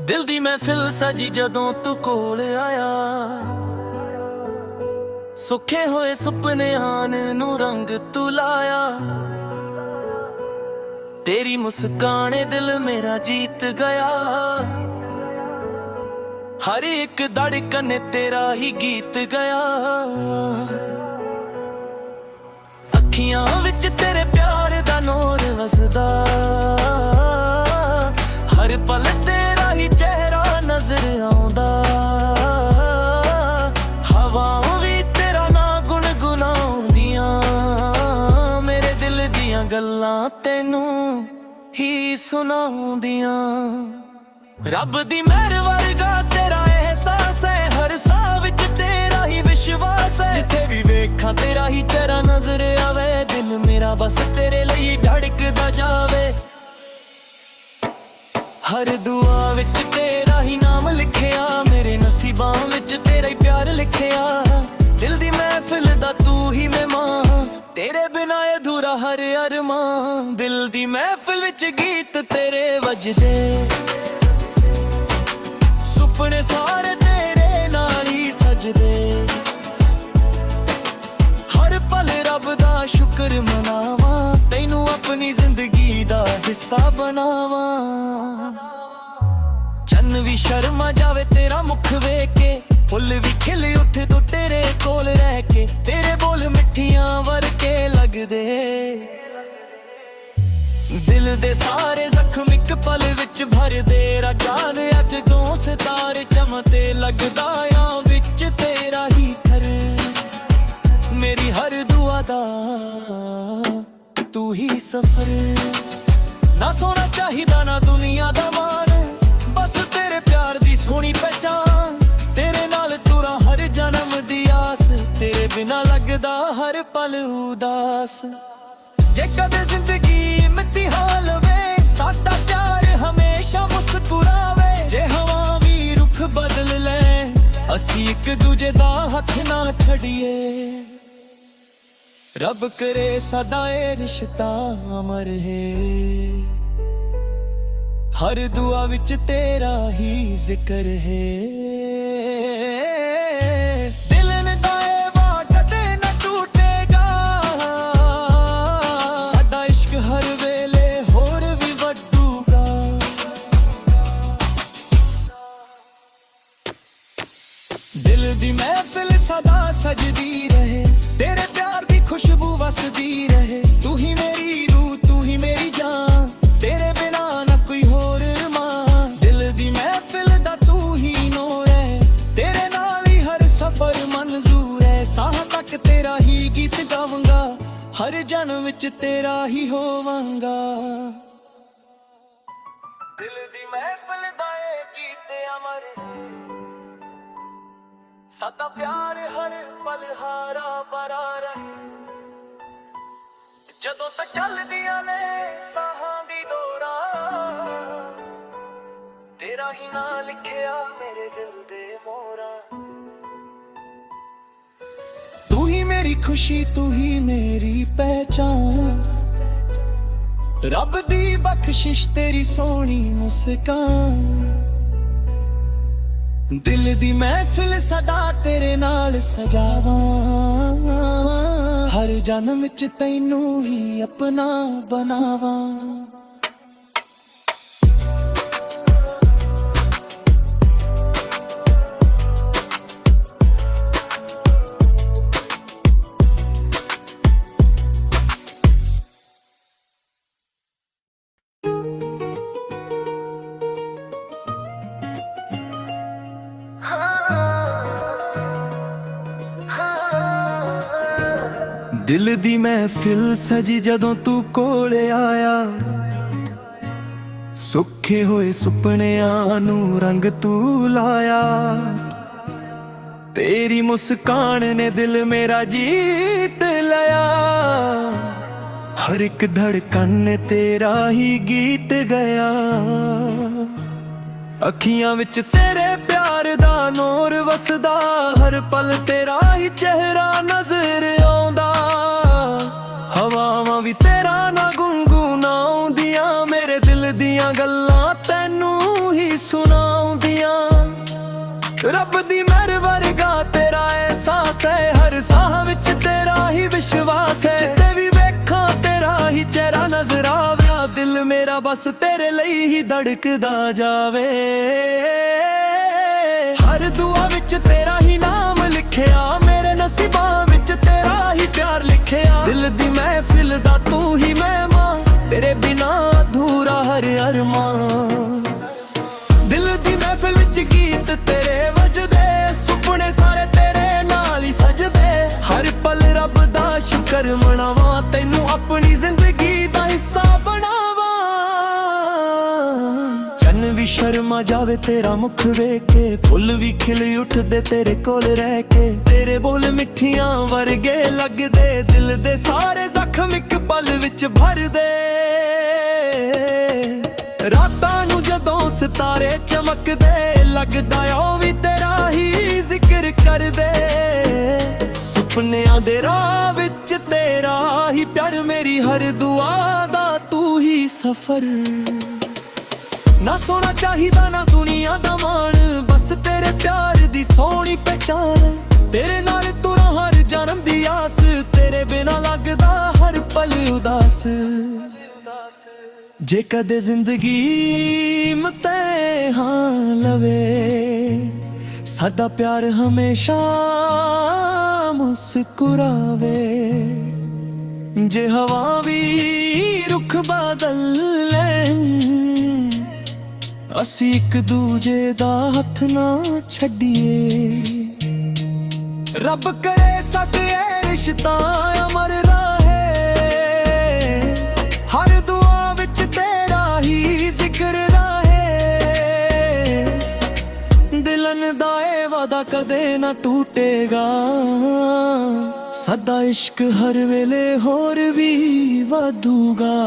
दिल दी महफिल सजी जदों तू कोल आया, सुखे होए सुपने आन नू रंग तू लाया। तेरी मुस्काने दिल मेरा जीत गया, हर एक धड़कन तेरा ही गीत गया। अखियां विच तेरे प्यार दा नूर वसदा, हर पल तेरा ही चेहरा नजर आउंदा। हवाओं भी तेरा ना गुनगुनाउंदियां, मेरे दिल दियां गल्लां तैनू ही सुनाउंदियां। रब दी मेहर वर्गा तेरा एहसास है, हर साह विच तेरा ही विश्वास है। जिथे भी वेखां तेरा ही चेहरा नजर आवे, दिल मेरा बस तेरे लिए धड़कदा जावे। हर दुआ विच तेरा ही नाम लिखिया, मेरे नसीबां विच तेरा ही प्यार लिखिया। दिल दी महफिल दा तू ही मेहमान, तेरे बिना अधूरा हर अरमान। दिल दी महफिल विच गीत तेरे वजदे, सुपने सारे तेरे नाल ही सजदे। हर पल रब दा शुक्र मनावा, तैनू अपनी जिंदगी दा हिस्सा बनावा। चन्न भी शर्मा जावे तेरा मुख वेख के, फुल भी खिल उठे तो तेरे कोल रह के। तेरे बोल मिठियां वर्के लगदे, दिल दे सारे जख्म इक पल विच भर दे। राजान अज दो सितारे चमते लगदा आ, विच तेरा ही घर मेरी हर दुआ दा तू ही सफर। ना सोना चाहिदा ना दुनिया दा मान, बस तेरे प्यार दी सोहनी पहचान। तेरे नाल तुरा हर जन्म दी आस, तेरे बिना लगदा हर पल उदास। जे कदे जिंदगी इम्तिहान लवे, साडा प्यार हमेशा मुस्कुरावे। जे हवा भी रुख बदल ले, असी एक दूजे दा हथ ना छड़िए। रब करे साडा ए रिश्ता अमर है, हर दुआ विच तेरा ही जिक्र है। दिल निभाए वादा कदे न टूटेगा, साडा इश्क हर वेले होर भी वड्डूगा। दिल दी महफिल सदा सजदी रहे, तेरे प्यार दी खुशबू वसदी रहे। तू ही मेरी रूह तू ही मेरी जान, तेरे बिना ना कोई होर मान। दिल दी महफिल दा तू ही नूर है, तेरे नाल ही हर सफर मंजूर है। साह तक तेरा ही गीत गावांगा, हर जन्म विच तेरा ही होवांगा। दिल दी महफिल दा ए गीत अमर, साडा प्यार हर पल हारा भरा रहे। जदों तक चलदियां ने साहां दी दौरां, तेरा ही ना लिखिया मेरे दिल दे मोरा। तू ही मेरी खुशी तू ही मेरी पहचान, रब दी बख्शिश तेरी सोहनी मुस्कान। दिल दी महफिल सदा तेरे नाल सजावां, हर जन्म विच तैनू ही अपना बनावां। दिल दी महफिल सजी जदों तू कोल आया, सुखे होए सुपनियां नू रंग तू लाया। तेरी मुस्कान ने दिल मेरा जीत लिया, हर एक धड़कन ने तेरा ही गीत गया। अखियां विच तेरे प्यार दा नूर वसदा, हर पल तेरा ही चेहरा नजर आउंदा। ਰੱਬ ਦੀ ਮਿਹਰ ਵਰਗਾ ਤੇਰਾ ਅਹਿਸਾਸ ਹੈ, ਹਰ ਸਾਹ ਵਿੱਚ ਤੇਰਾ ਹੀ ਵਿਸ਼ਵਾਸ ਹੈ। ਜਿੱਥੇ ਵੀ ਵੇਖਾਂ ਤੇਰਾ ਹੀ ਚਿਹਰਾ ਨਜ਼ਰ ਆਵੇ, ਦਿਲ ਮੇਰਾ ਬਸ ਤੇਰੇ ਲਈ ਹੀ ਧੜਕਦਾ ਜਾਵੇ। ਹਰ ਦੁਆ ਵਿੱਚ ਤੇਰਾ ਹੀ ਨਾਮ ਲਿਖਿਆ, ਮੇਰੇ ਨਸੀਬਾਂ ਵਿੱਚ ਤੇਰਾ ਹੀ ਪਿਆਰ ਲਿਖਿਆ। ਦਿਲ ਦੀ ਮਹਿਫਿਲ ਦਾ ਤੂੰ ਹੀ ਮਹਿਮਾਨ, ਤੇਰੇ ਬਿਨਾ ਅਧੂਰਾ ਹਰ ਅਰਮਾਨ। ਦਿਲ ਦੀ ਮਹਿਫਿਲ ਵਿੱਚ ਗੀਤ ਤੇਰੇ ਵੱਜਦੇ, ਸੁਪਨੇ ਸਾਰੇ ਤੇਰੇ ਨਾਲ ਹੀ ਸਜਦੇ। ਹਰ ਪਲ ਰੱਬ ਦਾ ਸ਼ੁਕਰ ਮਨਾਵਾਂ, ਤੈਨੂੰ ਆਪਣੀ ਜ਼ਿੰਦਗੀ ਦਾ ਹਿੱਸਾ ਬਣਾਵਾਂ। ਚੰਨ ਵੀ ਸ਼ਰਮਾ ਜਾਵੇ ਤੇਰਾ ਮੁਖ ਵੇਖ ਕੇ, ਫੁੱਲ ਵੀ ਖਿਲ ਉੱਠਦੇ ਤੇਰੇ ਕੋਲ ਰਹਿ ਕੇ। ਤੇਰੇ ਬੋਲ ਮਿੱਠੀਆਂ ਵਰਗੇ ਲੱਗਦੇ, ਦਿਲ ਦੇ ਸਾਰੇ ਜ਼ਖਮ ਇੱਕ ਪਲ ਵਿੱਚ ਭਰਦੇ। ਰਾਤਾਂ ਨੂੰ ਜਦੋਂ ਸਿਤਾਰੇ ਚਮਕਦੇ, ਲੱਗਦਾ ਉਹ ਵੀ ਤੇਰਾ ਹੀ ਜ਼ਿਕਰ ਕਰਦੇ। ਸੁਪਨਿਆਂ ਦੇ ਰਾਹ ਵਿੱਚ ਤੇਰਾ ਹੀ ਪਿਆਰ, ਮੇਰੀ ਹਰ ਦੁਆ ਦਾ ਤੂੰ ਹੀ ਸਫ਼ਰ। ਨਾ ਸੋਨਾ ਚਾਹੀਦਾ ਨਾ ਦੁਨੀਆ ਦਾ ਮਾਣ, ਬਸ ਤੇਰੇ ਪਿਆਰ ਦੀ ਸੋਹਣੀ ਪਹਿਚਾਨ। ਤੇਰੇ ਨਾਲ ਤੁਰਾਂ ਹਰ ਜਨਮ ਦੀ ਆਸ, ਤੇਰੇ ਬਿਨਾ ਲੱਗਦਾ ਹਰ ਪਲ ਉਦਾਸ। ਜੇ ਕਦੇ ਜ਼ਿੰਦਗੀ ਇਮਤਿਹਾਨ ਲਵੇ, ਸਾਡਾ ਪਿਆਰ ਹਮੇਸ਼ਾ ਮੁਸਕਰਾਵੇ। ਜੇ ਹਵਾ ਵੀ ਰੁੱਖ ਬਦਲ ਲੈ, ਅਸੀਂ ਇੱਕ ਦੂਜੇ ਦਾ ਹੱਥ ਨਾ ਛੱਡੀਏ। ਰੱਬ ਕਰੇ ਸਾਡੇ ਇਹ ਰਿਸ਼ਤਾ ਅਮਰ ਰਹੇ, ਹਰ ਦੁਆ ਵਿੱਚ ਤੇਰਾ ਹੀ ਜ਼ਿਕਰ ਰਹੇ। ਦਿਲਨ ਦਾ ਇਹ ਵਾਦਾ ਕਦੇ ਨਾ ਟੁੱਟੇਗਾ, ਸਦਾ ਇਸ਼ਕ ਹਰ ਵੇਲੇ ਹੋਰ ਵੀ ਵਧੂਗਾ।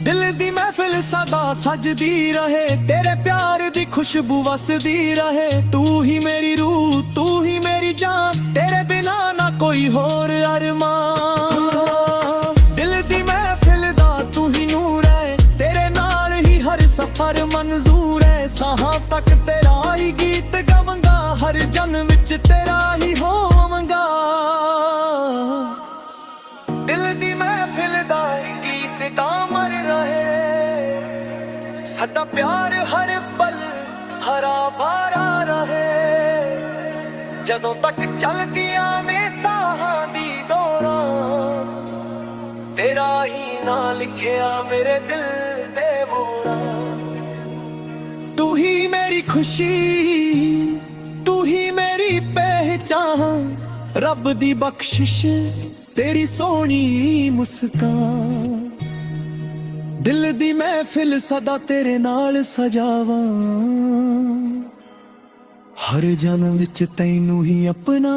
ਦਿਲ ਦੀ ਮਹਿਫਿਲ ਸਦਾ ਸਜਦੀ ਰਹੇ, ਤੇਰੇ ਪਿਆਰ ਦੀ ਖੁਸ਼ਬੂ ਵਸਦੀ ਰਹੇ। ਤੂੰ ਹੀ ਮੇਰੀ ਰੂਹ, ਤੂੰ ਹੀ ਮੇਰੀ ਜਾਨ, ਤੇਰੇ ਬਿਨਾ ਨਾ ਕੋਈ ਹੋਰ ਅਰਮਾਨ। ਦਿਲ ਦੀ ਮਹਿਫਿਲ ਦਾ ਤੂੰ ਹੀ ਨੂਰ ਹੈ, ਤੇਰੇ ਨਾਲ ਹੀ ਹਰ ਸਫ਼ਰ ਮਨਜ਼ੂਰ ਹੈ। ਸਾਹਾਂ ਤੱਕ ਤੇਰਾ ਹੀ ਗੀਤ ਗਾਵਾਂਗਾ, ਹਰ ਜਨਮ ਵਿੱਚ ਤੇਰਾ ਹੀ ਹੋਵਾਂਗਾ। ਦਿਲ ਦੀ ਮਹਿਫਿਲ ਦਾ ਗੀਤ ਤਾਂ ਮਰ ਰਹੇ, ਸਾਡਾ ਪਿਆਰ ਹਰ ਪਲ ਹਰਾ ਭਰਾ ਰਹੇ। ਜਦੋਂ ਤੱਕ ਚੱਲਦੀਆਂ ਨੇ ਸਾਹਾਂ ਦੀ ਡੋਰਾਂ, ਤੇਰਾ ਹੀ ਨਾਂ ਲਿਖਿਆ ਮੇਰੇ ਦਿਲ ਦੇ ਮੋੜਾਂ। ਤੂੰ ਹੀ ਮੇਰੀ ਖੁਸ਼ੀ, ਤੂੰ ਹੀ ਮੇਰੀ ਪਹਿਚਾਨ, ਰੱਬ ਦੀ ਬਖਸ਼ਿਸ਼ ਤੇਰੀ ਸੋਹਣੀ ਮੁਸਕਾਨ। ਦਿਲ ਦੀ ਮਹਿਫਿਲ ਸਦਾ ਤੇਰੇ ਨਾਲ ਸਜਾਵਾਂ, ਹਰ ਜਨਮ ਵਿੱਚ ਤੈਨੂੰ ਹੀ ਆਪਣਾ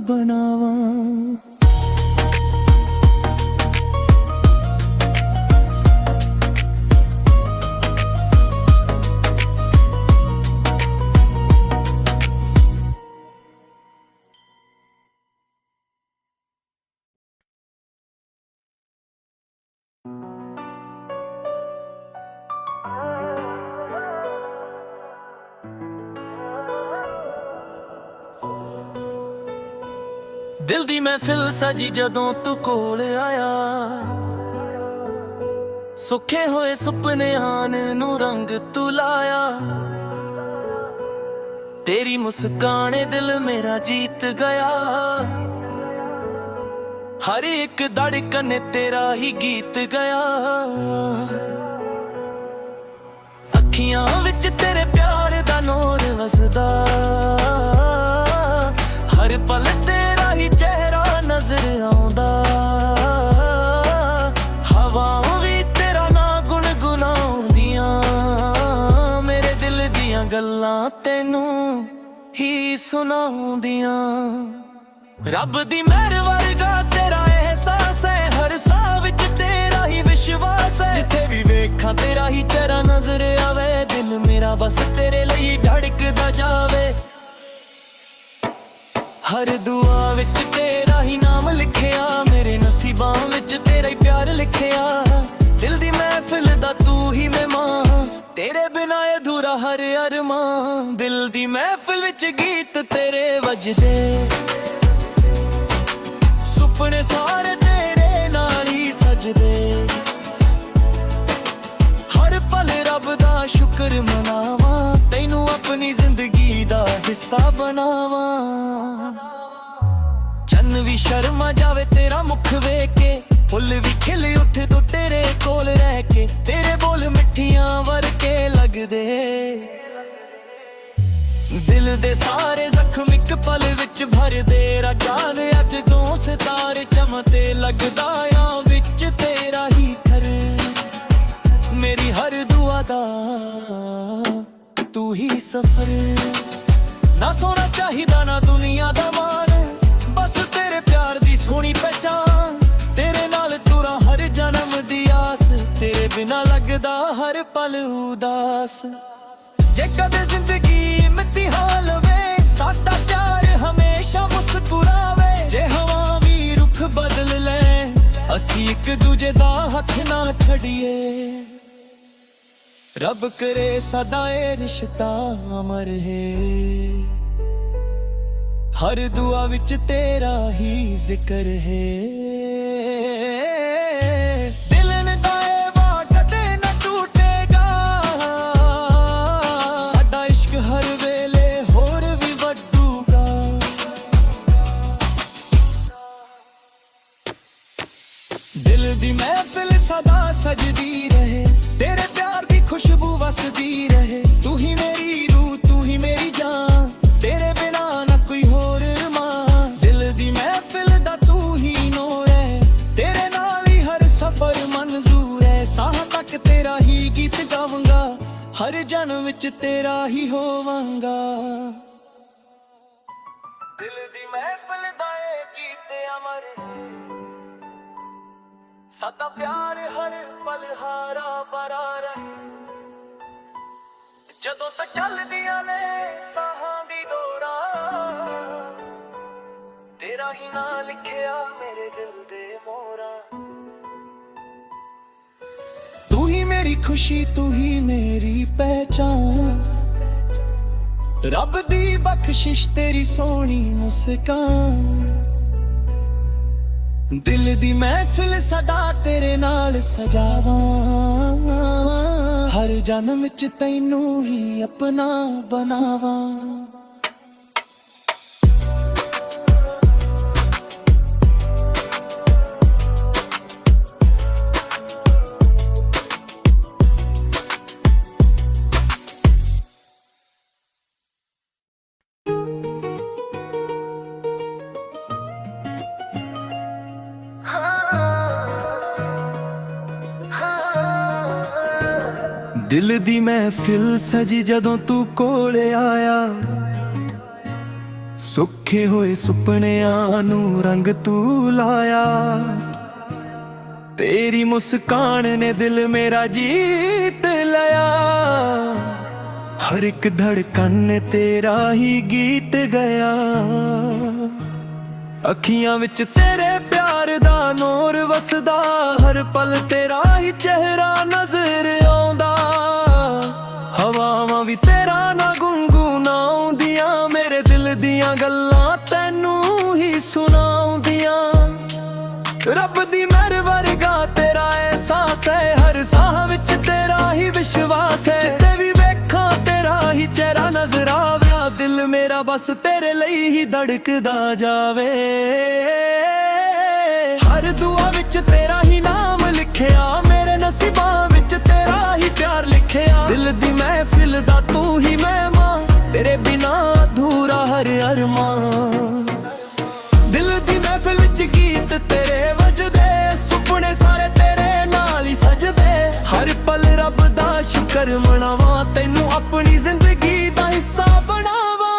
ਬਣਾਵਾਂ। ਦਿਲ ਦੀ ਮਹਿਫਿਲ ਸਜੀ ਜਦੋਂ ਤੂੰ ਕੋਲ ਆਇਆ, ਸੁੱਖੇ ਹੋਏ ਸੁਪਨਿਆਂ ਨੂੰ ਰੰਗ ਤੂੰ ਲਾਇਆ। ਤੇਰੀ ਮੁਸਕਾਨੇ ਦਿਲ ਮੇਰਾ ਜੀਤ ਗਿਆ, ਹਰ ਇੱਕ ਧੜਕਨ ਤੇਰਾ ਹੀ ਗੀਤ ਗਿਆ। ਅੱਖੀਆਂ ਵਿੱਚ ਤੇਰੇ ਪਿਆਰ ਦਾ ਨੂਰ ਵਸਦਾ, ਹਰ ਪਲ ਤੇਰਾ ਹੀ ਚਿਹਰਾ ਨਜ਼ਰ ਆਉਂਦਾ। ਹਵਾ ਵੀ ਤੇਰਾ ਨਾਂ ਗੁਣਗੁਣਾਉਂਦੀਆਂ, ਮੇਰੇ ਦਿਲ ਦੀਆਂ ਗੱਲਾਂ ਤੈਨੂੰ ਹੀ ਸੁਣਾਉਂਦੀਆਂ। ਰੱਬ ਦੀ ਮਿਹਰ ਵਰਗਾ ਤੇਰਾ ਅਹਿਸਾਸ ਹੈ, ਹਰ ਸਾਹ ਵਿੱਚ ਤੇਰਾ ਹੀ ਵਿਸ਼ਵਾਸ ਹੈ। ਜਿੱਥੇ ਵੀ ਵੇਖਾਂ ਤੇਰਾ ਹੀ ਚਿਹਰਾ ਨਜ਼ਰ ਆਵੇ, ਦਿਲ ਮੇਰਾ ਬਸ ਤੇਰੇ ਲਈ ਧੜਕਦਾ ਜਾਵੇ। ਹਰ ਦੁਆ ਵਿੱਚ ਤੇਰਾ ਹੀ ਨਾਮ ਲਿਖਿਆ, ਮੇਰੇ ਨਸੀਬਾਂ ਵਿੱਚ ਤੇਰਾ ਹੀ ਪਿਆਰ ਲਿਖਿਆ। ਦਿਲ ਦੀ ਮਹਿਫਿਲ ਦਾ ਤੂੰ ਹੀ ਮਹਿਮਾਨ, तेरे बिना अधूरा हर अरमां, दिल दी महफिल विच गीत तेरे वजदे, सुपने सारे तेरे नाल ही सजदे। हर पल रब दा शुक्र मनावां, तैनू अपनी जिंदगी दा हिस्सा बनावां। चन्न भी शर्मा जावे तेरा मुख वेख के, फुल भी खिल उठ तो तेरे कोल रह के, तेरे बोल मिठियां वर्के लगदे। दिल दे सारे जख्म इक पल विच भर दे, राजान अज दो सितारे चमते लगदा आ विच तेरा ही घर। मेरी हर दुआ दा तू ही सफर, ना सोना चाहिदा ना दुनिया दा मान, बस तेरे प्यार दी सोहनी पहचान। तेरे नाल तुरा हर जन्म दी आस, तेरे बिना लगदा हर पल उदास। जे कदे जिंदगी इम्तिहान वे, साडा प्यार हमेशा मुस्कुरावे। जे हवा भी रुख बदल ले, असी एक दूजे दा हथ ना छड़िए। रब करे सदा ए रिश्ता अमर है, हर दुआ विच तेरा ही जिक्र है। दिल ने दाए वा कदे न टूटेगा, साडा इश्क हर वेले होर भी वड्डूगा। दिल दी महफिल सदा सजदी रहे, तेरे प्यार दी खुशबू वसदी रहे। तू ही मेरी रूह तू ही मेरी जान, तेरे बिना ना कोई होर मां। दिल दी महफिल दा तू ही नूर है, तेरे नाल ही हर सफर मंजूर है। साह तक तेरा ही गीत गावांगा, हर जन्म विच तेरा ही होवांगा। दिल दी महफिल दा ए गीत अमर, साडा प्यार हर पल हारा भरा रहे। जदों तक चलदियां ने साहां दी दौड़ां, तेरा ही नां लिखिया मेरे दिल दे मोहरां। तू ही मेरी खुशी तू ही मेरी पहचान, रब दी बख्शिश तेरी सोहनी मुस्कान। दिल दी महफिल सदा तेरे नाल सजावां, हर जन्म विच तैनू ही अपना बनावां। दिल दी महफिल सजी जदों तू कोले आया, सुखे होए सुपनियां नू रंग तू लाया। तेरी मुस्कान ने दिल मेरा जीत लया, हर एक धड़कन ने तेरा ही गीत गया। अखियां विच तेरे प्यार दा नूर वसदा, हर पल तेरा ही चेहरा नजर आउंदा। हवावां भी तेरा ना गुनगुनाउंदियां, मेरे दिल दियां गल्लां तैनू ही सुनाउंदियां। रब दी मेहर वर्गा तेरा एहसास है, हर साह विच तेरा ही विश्वास है। जिते भी वेखां तेरा ही चेहरा नजर आवे, दिल मेरा बस तेरे लई ही धड़कदा जावे। हर दुआ विच तेरा ही नाम लिखिया, मेरे नसीबां विच तेरा ही प्यार लिखिया। दिल दी महफिल दा तू ही मेहमान, तेरे बिना अधूरा हर अरमान। दिल दी महफिल विच गीत तेरे वजदे, सुपने सारे तेरे नाल ही सजदे। हर पल रब दा शुक्र मनावां, तैनू अपनी जिंदगी दा हिस्सा बनावां।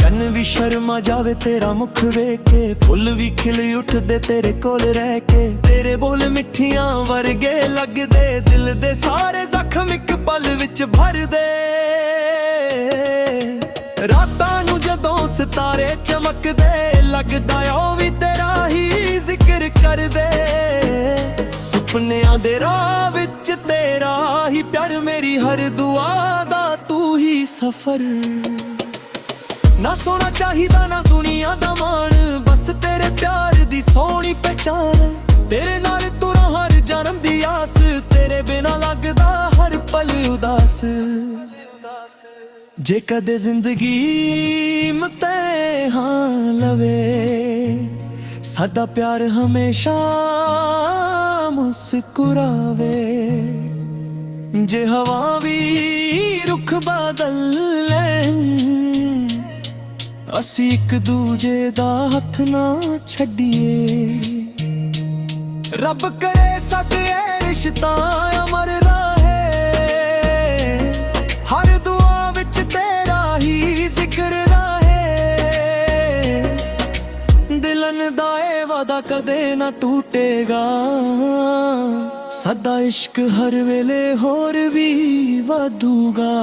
चन्न भी शर्मा जावे तेरा मुख वेख के, फुल भी खिल उठदे तेरे कोल रह के। तेरे बोल मिठियां वर्गे लगदे, दिल दे सारे जख्म इक पल विच भर दे। रातां नू जदों सितारे चमकदे, लगदा ओ भी तेरा ही जिक्र कर दे। सुख ਸੁਪਨਿਆਂ ਦੇ ਰਾਹ ਵਿੱਚ ਤੇਰਾ ਹੀ ਪਿਆਰ, ਮੇਰੀ ਹਰ ਦੁਆ ਦਾ ਤੂੰ ਹੀ ਸਫਰ। ਨਾ ਸੋਨਾ ਚਾਹੀਦਾ ਨਾ ਦੁਨੀਆ ਦਾ ਮਾਣ, ਬਸ ਤੇਰੇ ਪਿਆਰ ਦੀ ਸੋਹਣੀ ਪਹਿਚਾਨ। ਤੇਰੇ ਨਾਲ ਤੁਰਾਂ ਹਰ ਜਨਮ ਦੀ ਆਸ, ਤੇਰੇ ਬਿਨਾ ਲੱਗਦਾ ਹਰ ਪਲ ਉਦਾਸ। ਜੇ ਕਦੇ ਜ਼ਿੰਦਗੀ ਇਮਤਿਹਾਨ ਲਵੇ, ਸਾਡਾ ਪਿਆਰ ਹਮੇਸ਼ਾ ਮੁਸਕਰਾਵੇ। ਜੇ ਹਵਾ ਵੀ ਰੁੱਖ ਬਦਲ ਲੈ, ਅਸੀਂ ਇੱਕ ਦੂਜੇ ਦਾ ਹੱਥ ਨਾ ਛੱਡੀਏ। ਰੱਬ ਕਰੇ ਸਾਡੇ ਇਹ ਰਿਸ਼ਤਾ ਅਮਰ ਰਹੇ, ਹਰ ਦੁਆ ਵਿੱਚ ਤੇਰਾ ਹੀ ਜ਼ਿਕਰ ਰਹੇ। ਦਿਲਨ ਦਾ ਇਹ ਵਾਦਾ ਕਦੇ ਨਾ ਟੁੱਟੇਗਾ, ਸਾਡਾ ਇਸ਼ਕ ਹਰ ਵੇਲੇ ਹੋਰ ਵੀ ਵਧੂਗਾ।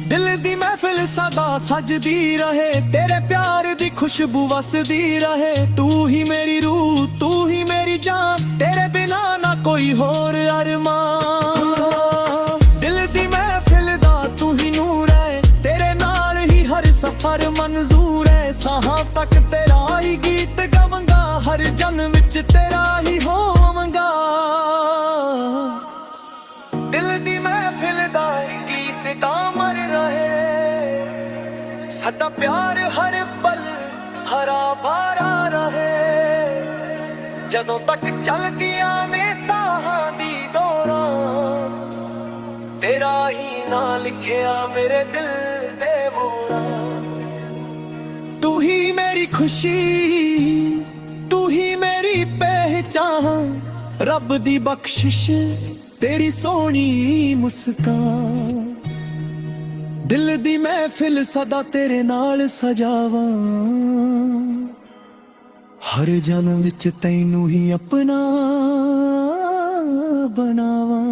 ਦਿਲ ਦੀ ਮਹਿਫਿਲ ਸਦਾ ਸਜਦੀ ਰਹੇ, ਤੇਰੇ ਪਿਆਰ ਦੀ ਖੁਸ਼ਬੂ ਵਸਦੀ ਰਹੇ। ਤੂੰ ਹੀ ਮੇਰੀ ਰੂਹ, ਤੂੰ ਹੀ ਮੇਰੀ ਜਾਨ, ਤੇਰੇ ਬਿਨਾ ਨਾ ਕੋਈ ਹੋਰ ਅਰਮਾਨ। ਦਿਲ ਦੀ ਮਹਿਫਿਲ ਦਾ ਤੂੰ ਹੀ ਨੂਰ ਹੈ, ਤੇਰੇ ਨਾਲ ਹੀ ਹਰ ਸਫ਼ਰ ਮਨਜ਼ੂਰ ਹੈ। ਸਾਹਾਂ ਤੱਕ ਤੇਰਾ ਹੀ ਗੀਤ ਗਾਵਾਂਗਾ, ਹਰ ਜਨਮ ਵਿੱਚ ਤੇਰਾ ਹੀ ਹੋਵਾਂਗਾ। ਦਿਲ ਦੀ ਮਹਿਫਿਲ ਦਾ ਗੀਤ ਤਾਂ ਮਰ ਰਹੇ, ਸਾਡਾ ਪਿਆਰ ਹਰ ਪਲ ਹਰਾ ਭਰਾ ਰਹੇ। ਜਦੋਂ ਤੱਕ ਚੱਲਦੀਆਂ ਨੇ ਸਾਹਾਂ ਦੀ ਡੋਰਾਂ, ਤੇਰਾ ਹੀ ਨਾਂ ਲਿਖਿਆ ਮੇਰੇ ਦਿਲ ਦੇ ਮੋਹਰਾਂ। ਤੂੰ ਹੀ ਮੇਰੀ ਖੁਸ਼ੀ, ਤੂੰ ਹੀ ਮੇਰੀ ਪਹਿਚਾਨ, ਰੱਬ ਦੀ ਬਖਸ਼ਿਸ਼ ਤੇਰੀ ਸੋਹਣੀ ਮੁਸਕਾਨ। ਦਿਲ ਦੀ ਮਹਿਫਿਲ ਸਦਾ ਤੇਰੇ ਨਾਲ ਸਜਾਵਾਂ, ਹਰ ਜਨਮ ਵਿੱਚ ਤੈਨੂੰ ਹੀ ਆਪਣਾ ਬਣਾਵਾਂ।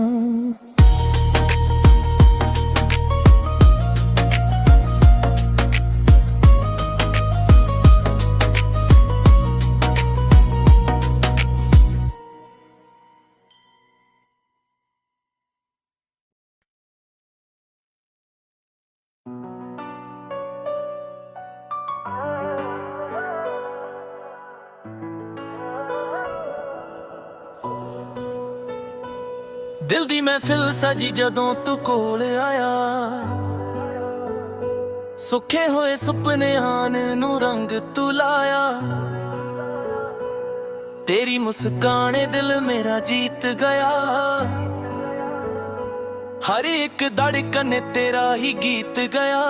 ਦਿਲ ਦੀ ਮਹਿਫਿਲ ਸਜੀ ਜਦੋਂ ਤੂੰ ਕੋਲ ਆਇਆ, ਸੁੱਖੇ ਹੋਏ ਸੁਪਨਿਆਂ ਨੂੰ ਰੰਗ ਤੂੰ ਲਾਇਆ। ਤੇਰੀ ਮੁਸਕਾਨੇ ਦਿਲ ਮੇਰਾ ਜੀਤ ਗਿਆ, ਹਰ ਇੱਕ ਧੜਕਨ ਤੇਰਾ ਹੀ ਗੀਤ ਗਿਆ।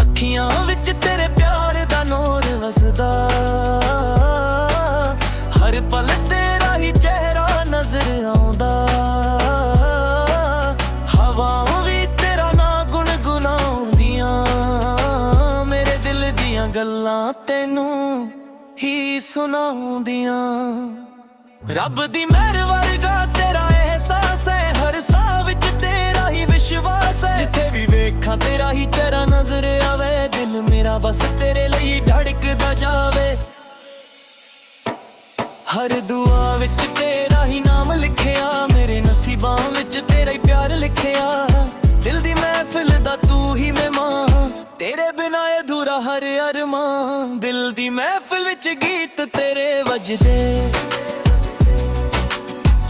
ਅੱਖੀਆਂ ਵਿੱਚ ਤੇਰੇ ਪਿਆਰ ਦਾ ਨੂਰ ਵਸਦਾ, ਹਰ ਪਲ ਤੇਰਾ ਹੀ ਚਿਹਰਾ ਨਜ਼ਰ ਆਉਂਦਾ। ਹਵਾ ਵੀ ਤੇਰਾ ਨਾਂ ਗੁਣਗੁਣਾਉਂਦੀਆਂ, ਮੇਰੇ ਦਿਲ ਦੀਆਂ ਗੱਲਾਂ ਤੈਨੂੰ ਹੀ ਸੁਣਾਉਂਦੀਆਂ। ਰੱਬ ਦੀ ਮਿਹਰ ਵਰਗਾ ਤੇਰਾ ਅਹਿਸਾਸ ਹੈ, ਹਰ ਸਾਹ ਵਿੱਚ ਤੇਰਾ ਹੀ ਵਿਸ਼ਵਾਸ ਹੈ। ਜਿੱਥੇ ਵੀ ਵੇਖਾਂ ਤੇਰਾ ਹੀ ਚਿਹਰਾ ਨਜ਼ਰ ਆਵੇ, ਦਿਲ ਮੇਰਾ ਬਸ ਤੇਰੇ ਲਈ ਧੜਕਦਾ ਜਾਵੇ। ਹਰ ਦੁਆ ਵਿੱਚ ਤੇਰਾ ਹੀ ਨਾਮ ਲਿਖਿਆ, ਮੇਰੇ ਨਸੀਬਾਂ ਵਿੱਚ ਤੇਰਾ ਹੀ ਪਿਆਰ ਲਿਖਿਆ। ਦਿਲ ਦੀ ਮਹਿਫਿਲ ਦਾ ਤੂੰ ਹੀ ਮਹਿਮਾਨ, ਤੇਰੇ ਬਿਨਾ ਅਧੂਰਾ ਹਰ ਅਰਮਾਨ। ਦਿਲ ਦੀ ਮਹਿਫਿਲ ਵਿੱਚ ਗੀਤ ਤੇਰੇ ਵੱਜਦੇ,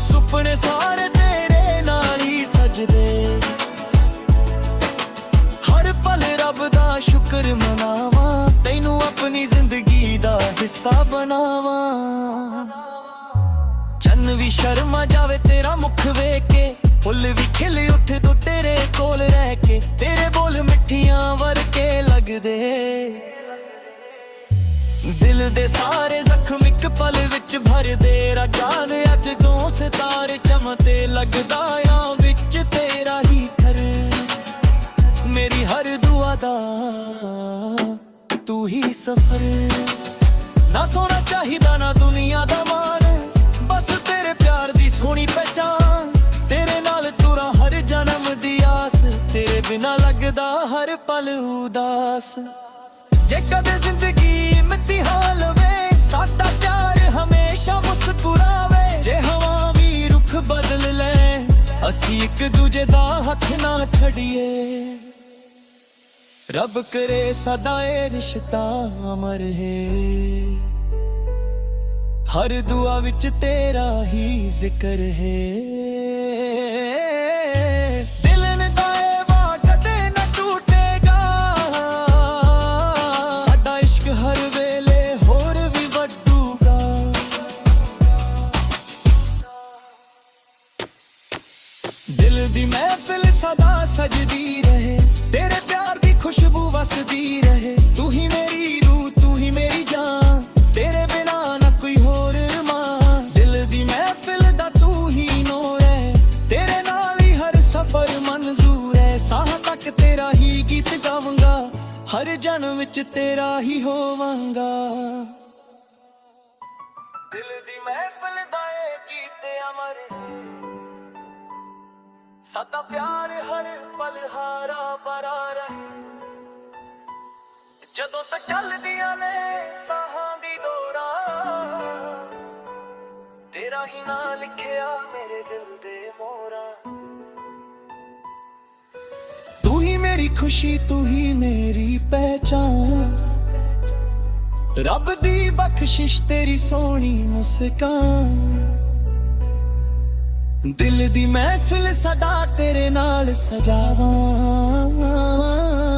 ਸੁਪਨੇ ਸਾਰੇ ਤੇਰੇ ਨਾਲ ਹੀ ਸਜਦੇ। ਹਰ ਪਲ ਰੱਬ ਦਾ ਸ਼ੁਕਰ ਮਨਾਵਾਂ, ਤੈਨੂੰ ਆਪਣੀ ਜ਼ਿੰਦਗੀ ਦਾ ਹਿੱਸਾ ਬਣਾਵਾਂ। ਚੰਨ ਵੀ ਸ਼ਰਮਾ ਜਾਵੇ ਤੇਰਾ ਮੁਖ ਵੇਖ ਕੇ, ਫੁੱਲ ਵੀ ਖਿਲ ਉੱਠੇ ਤੂੰ ਤੇਰੇ ਕੋਲ ਰਹਿ ਕੇ। ਤੇਰੇ ਬੋਲ ਮਿੱਠੀਆਂ ਵਰਗੇ ਲੱਗਦੇ, ਦਿਲ ਦੇ ਸਾਰੇ ਜ਼ਖਮ ਇੱਕ ਪਲ ਵਿੱਚ ਭਰਦੇ। ਰਾਜਾਨ ਅੱਜ ਤੋਂ ਸਿਤਾਰੇ ਚਮਕਦੇ, ਲੱਗਦਾ ਆ ਵਿੱਚ ਤੇਰਾ ਹੀ ਘਰ। ਮੇਰੀ ਹਰ ਦੁਆ ਦਾ ਤੂੰ ਹੀ ਸਫਰ। ਨਾ ਸੋਨਾ ਚਾਹੀਦਾ ਨਾ ਦੁਨੀਆ ਦਾ ਮਾਣ, ਬਸ ਤੇਰੇ ਪਿਆਰ ਦੀ ਸੋਹਣੀ ਪਹਿਚਾਨ। ਤੇਰੇ ਨਾਲ ਤੁਰਾਂ ਹਰ ਜਨਮ ਦੀ ਆਸ, ਤੇਰੇ ਬਿਨਾ ਲੱਗਦਾ ਹਰ ਪਲ ਉਦਾਸ। ਜੇ ਕਦੇ ਜ਼ਿੰਦਗੀ ਇਮਤਿਹਾਨ ਲਵੇ, ਸਾਡਾ ਪਿਆਰ ਹਮੇਸ਼ਾ ਮੁਸਕਰਾਵੇ। ਜੇ ਹਵਾ ਵੀ ਰੁੱਖ ਬਦਲ ਲੈ, ਅਸੀਂ ਇੱਕ ਦੂਜੇ ਦਾ ਹੱਥ ਨਾ ਛੱਡੀਏ। ਰੱਬ ਕਰੇ ਸਦਾ ਇਹ ਰਿਸ਼ਤਾ ਅਮਰ ਹੈ, ਹਰ ਦੁਆ ਵਿੱਚ ਤੇਰਾ ਹੀ ਜ਼ਿਕਰ ਹੈ। ਦਿਲ ਦਾ ਇਹ ਵਾਅਦਾ ਕਦੇ ਨਾ ਟੁੱਟੇਗਾ, ਸਾਡਾ ਇਸ਼ਕ ਹਰ ਵੇਲੇ ਹੋਰ ਵੀ ਵੱਧੂਗਾ। ਦਿਲ ਦੀ ਮਹਿਫਿਲ ਸਦਾ ਸਜਦੀ ਰਹੇ, ਤੇਰੇ ਪਿਆਰ ਦੀ ਖੁਸ਼ਬੂ ਵਸਦੀ ਰਹੇ। ਤੂੰ ਹੀ ਮੇਰੀ ਰੂਹ, ਤੂੰ ਹੀ ਮੇਰੀ ਜਾਨ, ਤੇਰੇ ਬਿਨਾ ਨਾ ਕੋਈ ਹੋਰ ਮਾਂ। ਦਿਲ ਦੀ ਮਹਿਫਿਲ ਦਾ ਤੂੰ ਹੀ ਨੂਰ ਹੈ, ਤੇਰੇ ਨਾਲ ਹੀ ਹਰ ਸਫ਼ਰ ਮਨਜ਼ੂਰ ਹੈ। ਸਾਹ ਤੱਕ ਤੇਰਾ ਹੀ ਗੀਤ ਗਾਵਾਂਗਾ, ਹਰ ਜਨਮ ਵਿੱਚ ਤੇਰਾ ਹੀ ਹੋਵਾਂਗਾ। ਦਿਲ ਦੀ ਮਹਿਫਿਲ ਦਾ ਇਹ ਗੀਤ ਅਮਰ ਹੈ, ਸਾਡਾ ਪਿਆਰ ਹਰ ਪਲ ਹਾਰਾ ਭਰਾ ਰਹੇ। ਜਦੋਂ ਤੱਕ ਚੱਲਦੀਆਂ ਨੇ ਸਾਹਾਂ ਦੀ ਦੌੜਾਂ, ਤੇਰਾ ਹੀ ਨਾਂ ਲਿਖਿਆ ਮੇਰੇ ਦਿਲ ਦੇ ਮੋਹਰਾਂ। ਤੂੰ ਹੀ ਮੇਰੀ ਖੁਸ਼ੀ, ਤੂੰ ਹੀ ਮੇਰੀ ਪਹਿਚਾਨ, ਰੱਬ ਦੀ ਬਖਸ਼ਿਸ਼ ਤੇਰੀ ਸੋਹਣੀ ਮੁਸਕਾਨ। ਦਿਲ ਦੀ ਮਹਿਫਿਲ ਸਦਾ ਤੇਰੇ ਨਾਲ ਸਜਾਵਾਂ,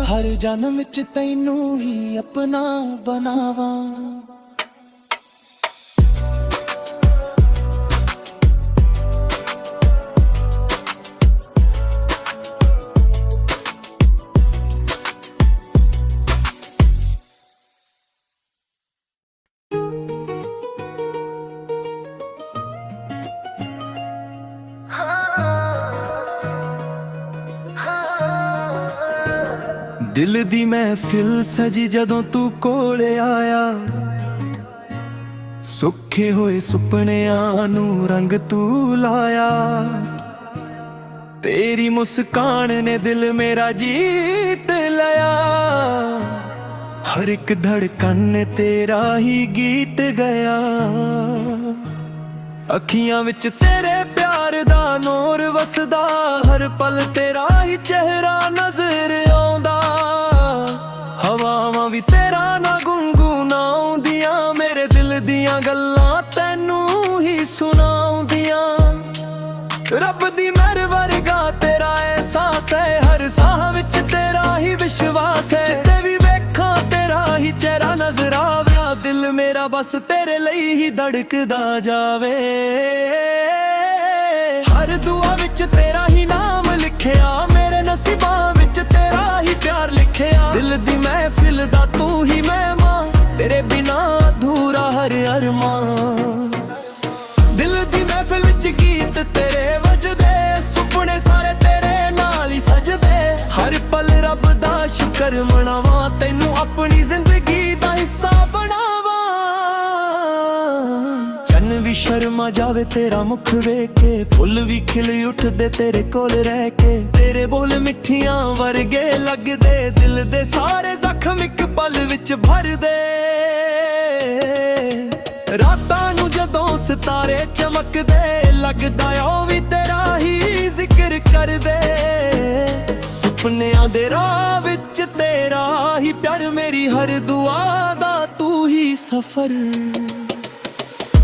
ਹਰ ਜਨਮ ਵਿੱਚ ਤੈਨੂੰ ਹੀ ਆਪਣਾ ਬਣਾਵਾਂ। ਦਿਲ ਦੀ ਮਹਿਫਿਲ ਸਜੀ ਜਦੋਂ ਤੂੰ ਕੋਲ ਆਇਆ, ਸੁੱਖੇ ਹੋਏ ਸੁਪਨਿਆਂ ਨੂੰ ਰੰਗ ਤੂੰ ਲਾਇਆ। ਤੇਰੀ ਮੁਸਕਾਨ ਨੇ ਦਿਲ ਮੇਰਾ ਜੀਤ ਲਿਆ, ਹਰ ਇੱਕ ਧੜਕਨ ਨੇ ਤੇਰਾ ਹੀ ਗੀਤ ਗਿਆ। ਅੱਖੀਆਂ ਵਿੱਚ ਤੇਰੇ ਪਿਆਰ ਦਾ ਨੂਰ ਵਸਦਾ, ਹਰ ਪਲ ਤੇਰਾ ਹੀ ਚਿਹਰਾ ਨਜ਼ਰ ਆਉਂਦਾ। ਹਵਾਵਾਂ ਵੀ ਤੇਰਾ ਨਾ ਗੁੰਗੁਨਾਉਂਦੀਆਂ, ਮੇਰੇ ਦਿਲ ਦੀਆਂ ਗੱਲਾਂ ਤੈਨੂੰ ਹੀ ਸੁਣਾਉਂਦੀਆਂ। ਰੱਬ ਦੀ ਮਿਹਰ ਵਰਗਾ ਤੇਰਾ ਅਹਿਸਾਸ ਹੈ, ਹਰ ਸਾਹ ਵਿੱਚ ਤੇਰਾ ਹੀ ਵਿਸ਼ਵਾਸ ਹੈ। ਜਿੱਥੇ ਵੀ ਵੇਖਾਂ ਤੇਰਾ ਹੀ ਚਿਹਰਾ ਨਜ਼ਰ ਆਵੇ, ਦਿਲ ਮੇਰਾ ਬਸ ਤੇਰੇ ਲਈ ਹੀ ਧੜਕਦਾ ਜਾਵੇ। ਹਰ ਦੁਆ ਵਿੱਚ ਤੇਰਾ ਹੀ ਨਾਮ ਲਿਖਿਆ, ਮੇਰੇ ਨਸੀਬਾਂ ਵਿੱਚ ਤੇਰਾ ਹੀ ਪਿਆਰ ਲਿਖਿਆ। ਦਿਲ ਦੀ ਮਹਿਫਿਲ ਦਾ ਤੂੰ ਹੀ ਮਹਿਮਾਨ, ਤੇਰੇ ਬਿਨਾ ਅਧੂਰਾ ਹਰ ਅਰਮਾਨ। ਦਿਲ ਦੀ ਮਹਿਫਿਲ ਵਿੱਚ ਗੀਤ ਤੇਰੇ ਵੱਜਦੇ, ਸੁਪਨੇ ਸਾਰੇ ਤੇਰੇ ਨਾਲ ਹੀ ਸਜਦੇ। ਹਰ ਪਲ ਰੱਬ ਦਾ ਸ਼ੁਕਰ ਮਨਾਵਾਂ, ਤੈਨੂੰ ਆਪਣੀ ਜ਼ਿੰਦਗੀ ਦਾ ਹਿੱਸਾ ਬਣਾਵਾਂ। ਚੰਨ ਵੀ ਸ਼ਰਮਾ ਜਾਵੇ ਤੇਰਾ ਮੁਖ ਵੇਖ ਕੇ, ਫੁੱਲ ਵੀ ਖਿਲ ਉੱਠਦੇ ਤੇਰੇ ਕੋਲ ਰਹਿ ਕੇ। ਤੇਰੇ ਬੋਲ ਮਿੱਠੀਆਂ ਵਰਗੇ ਲੱਗਦੇ, ਦਿਲ ਦੇ ਸਾਰੇ ਜ਼ਖਮ ਇੱਕ ਪਲ ਵਿੱਚ ਭਰਦੇ। ਰਾਤਾਂ ਨੂੰ ਜਦੋਂ ਸਿਤਾਰੇ ਚਮਕਦੇ, ਲੱਗਦਾ ਉਹ ਵੀ ਤੇਰਾ ਹੀ ਜ਼ਿਕਰ ਕਰਦੇ। ਸੁਪਨਿਆਂ ਦੇ ਰਾਹ ਵਿੱਚ ਤੇਰਾ ਹੀ ਪਿਆਰ, ਮੇਰੀ ਹਰ ਦੁਆ ਦਾ ਤੂੰ ਹੀ ਸਫ਼ਰ।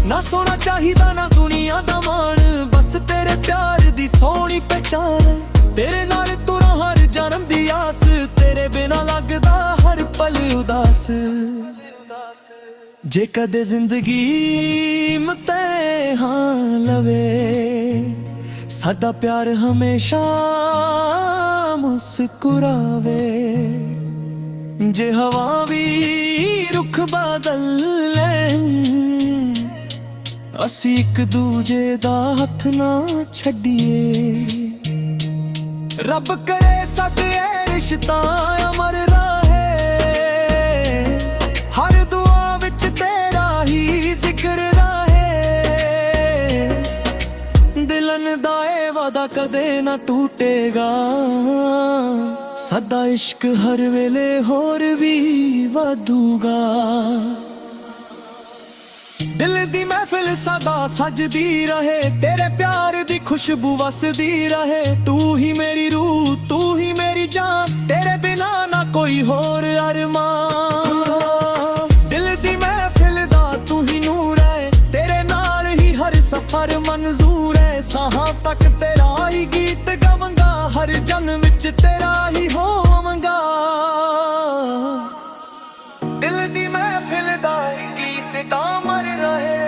ਨਾ ਸੋਨਾ ਚਾਹੀਦਾ ਨਾ ਦੁਨੀਆ ਦਾ ਮਾਣ, ਬਸ ਤੇਰੇ ਪਿਆਰ ਦੀ ਸੋਹਣੀ ਪਹਿਚਾਨ। ਤੇਰੇ ਨਾਲ ਤੁਰਾਂ ਹਰ ਜਨਮ ਦੀ ਆਸ, ਤੇਰੇ ਬਿਨਾ ਲੱਗਦਾ ਹਰ ਪਲ ਉਦਾਸ। ਜੇ ਕਦੇ ਜ਼ਿੰਦਗੀ ਇਮਤਿਹਾਨ ਲਵੇ, ਸਾਡਾ ਪਿਆਰ ਹਮੇਸ਼ਾ ਮੁਸਕਰਾਵੇ। ਜੇ ਹਵਾ ਵੀ ਰੁੱਖ ਬਦਲ ਲੈ, ਅਸੀਂ ਇੱਕ ਦੂਜੇ ਦਾ ਹੱਥ ਨਾ ਛੱਡੀਏ। ਰੱਬ ਕਰੇ ਸਾਡੇ ਇਹ ਰਿਸ਼ਤਾ ਅਮਰ ਰਹੇ, ਹਰ ਦੁਆ ਵਿੱਚ ਤੇਰਾ ਹੀ ਜ਼ਿਕਰ ਰਹੇ। ਦਿਲਨ ਦਾ ਇਹ ਵਾਦਾ ਕਦੇ ਨਾ ਟੁੱਟੇਗਾ, ਸਦਾ ਇਸ਼ਕ ਹਰ ਵੇਲੇ ਹੋਰ ਵੀ ਵਧੂਗਾ। दिल दी महफिल सदा सजदी रहे, तेरे प्यार दी खुशबू वसदी रहे। तू ही मेरी रूह, तू ही मेरी जान, तेरे बिना ना कोई होर अरमान। दिल दी महफिल दा तू ही नूर है, तेरे नाल ही हर सफर मंजूर है। साहां तक तेरा ही गीत गावांगा, हर जन्म विच तेरा ही होवांगा। दिल दी महफिल दा गीत तामर रहे,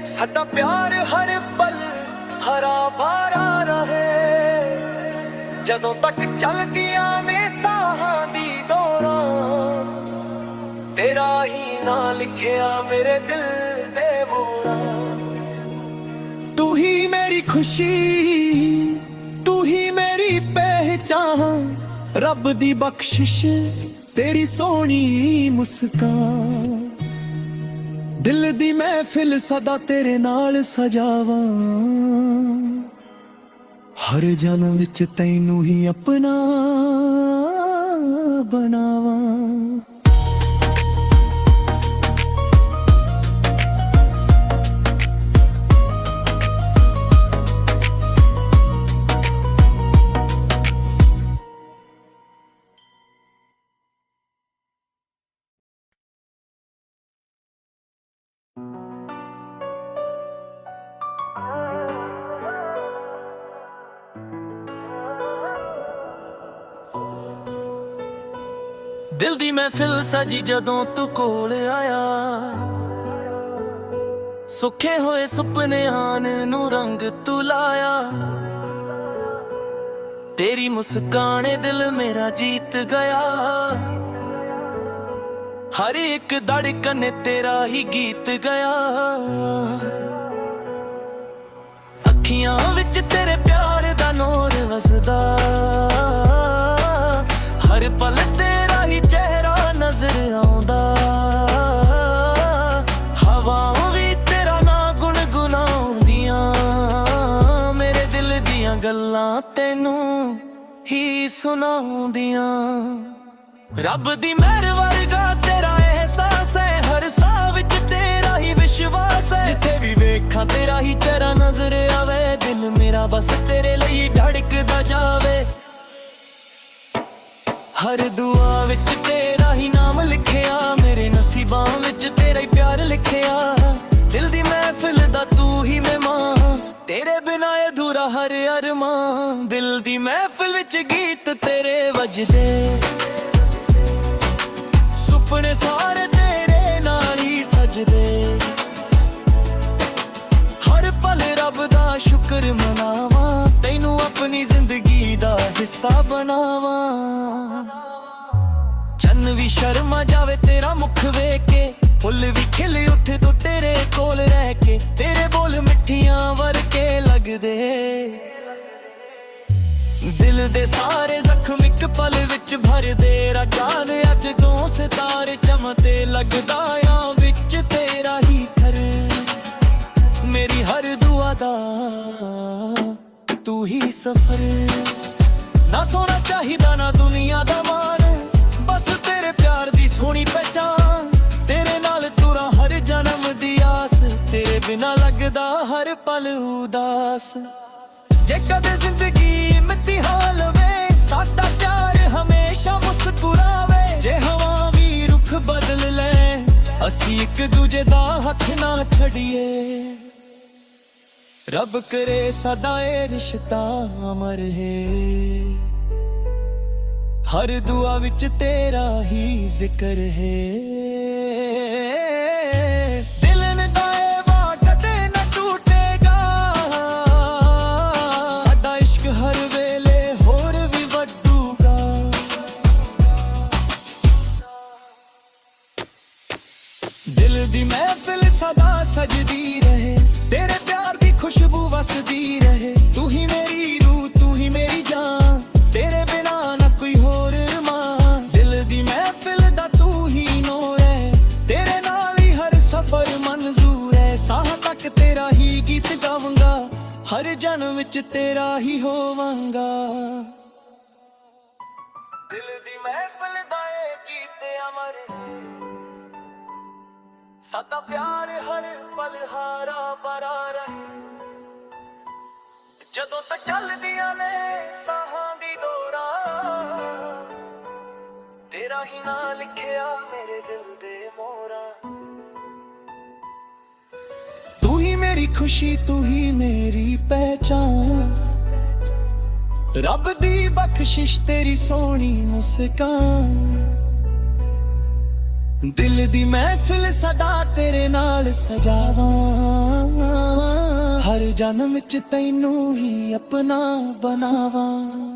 साडा प्यार हर पल हरा भरा रहे। जदों तक चलदियां ने साहां दी दौरां, तेरा ही ना लिखिया मेरे दिल दे मोड़ां। तू ही मेरी खुशी, तू ही मेरी पहचान, रब दी बख्शिश तेरी सोहनी मुस्कान। दिल दी महफिल सदा तेरे नाल सजावां, हर जन्म विच तैनू ही अपना बनावां। दिल दी महफिल सजी जदों तू कोल आया, सुखे होए सुपने आन नू रंग तू लाया। तेरी मुस्काने दिल मेरा जीत गया, हर एक धड़कन तेरा ही गीत गया। अखियां विच तेरे प्यार दा नूर वसदा, हर पल तेरा ही चेहरा नजर आउंदा। हवां भी तेरा ना गुनगुनाउंदियां, मेरे दिल दियां गल्लां तैनू ही सुनाउंदियां। रब दी मेहर वर्गा तेरा एहसास है, हर साह विच तेरा ही विश्वास है। जिथे भी वेखां तेरा ही चेहरा नजर आवे, दिल मेरा बस तेरे लई धड़कदा जावे। हर दुआ विच तेरा ही नाम लिखिया, मेरे नसीबां विच तेरा ही प्यार लिखिया। दिल दी महफिल दा तू ही मेहमान, तेरे बिना अधूरा हर अरमान। दिल दी महफिल विच गीत तेरे वजदे, सुपने सारे तेरे नाल ही सजदे। हर पल रब दा शुक्र मनावां, तैनू अपनी जिंदगी दा हिस्सा बनावां। चन्न भी शर्मा जावे तेरा मुख वेख के, फुल भी खिल उठे तो तेरे कोल रह के। तेरे बोल मिठियां वर्के लगदे, दिल दे सारे जख्म इक पल विच भर दे। रागान अज दो सितारे चमते, लगदा आ विच तेरा ही घर। मेरी हर दुआ दा तू ही सफर, ना सोना चाहिदा ना दुनिया दा मान, बस तेरे प्यार दी सोहनी पहचान। तेरे नाल तुरा हर जन्म दी आस, तेरे बिना लगदा हर पल उदास। जे कदे जिंदगी इम्तिहान लवे, साडा प्यार हमेशा मुस्कुरावे। जे हवा भी रुख बदल ले, असी एक दूजे दा हथ ना छड़िए। रब करे सदा ए रिश्ता अमर है, हर दुआ विच तेरा ही जिक्र है। दिल ने दाए कदे न टूटेगा, साडा इश्क हर वेले होर भी वड्डूगा। दिल दी महफिल सदा सजदी रहे, तेरे प्यार दी खुशबू वसदी रहे। तू ही मेरी रूह, तू ही मेरी जान, तेरे बिना ना कोई होर मान। दिल दी महफिल दा तू ही नूर है, तेरे नाल ही हर सफर मंजूर है। साह तक तेरा ही गीत गावांगा, हर जन्म विच तेरा ही होवांगा। दिल दी महफिल दा ए गीत अमर, ਸਾਡਾ ਪਿਆਰ ਹਰ ਪਲ ਹਾਰਾ ਭਰਾ ਰਹੇ। ਜਦੋਂ ਤੱਕ ਚੱਲਦੀਆਂ ਨੇ ਸਾਹਾਂ ਦੀ ਡੋਰਾਂ, ਤੇਰਾ ਹੀ ਨਾਂ ਲਿਖਿਆ ਮੇਰੇ ਦਿਲ ਦੇ ਮੋਹਰਾਂ। ਤੂੰ ਹੀ ਮੇਰੀ ਖੁਸ਼ੀ, ਤੂੰ ਹੀ ਮੇਰੀ ਪਹਿਚਾਨ, ਰੱਬ ਦੀ ਬਖਸ਼ਿਸ਼ ਤੇਰੀ ਸੋਹਣੀ ਮੁਸਕਾਨ। ਦਿਲ ਦੀ ਮਹਿਫਿਲ ਸਦਾ ਤੇਰੇ ਨਾਲ ਸਜਾਵਾਂ, ਹਰ ਜਨਮ ਵਿੱਚ ਤੈਨੂੰ ਹੀ ਆਪਣਾ ਬਣਾਵਾਂ।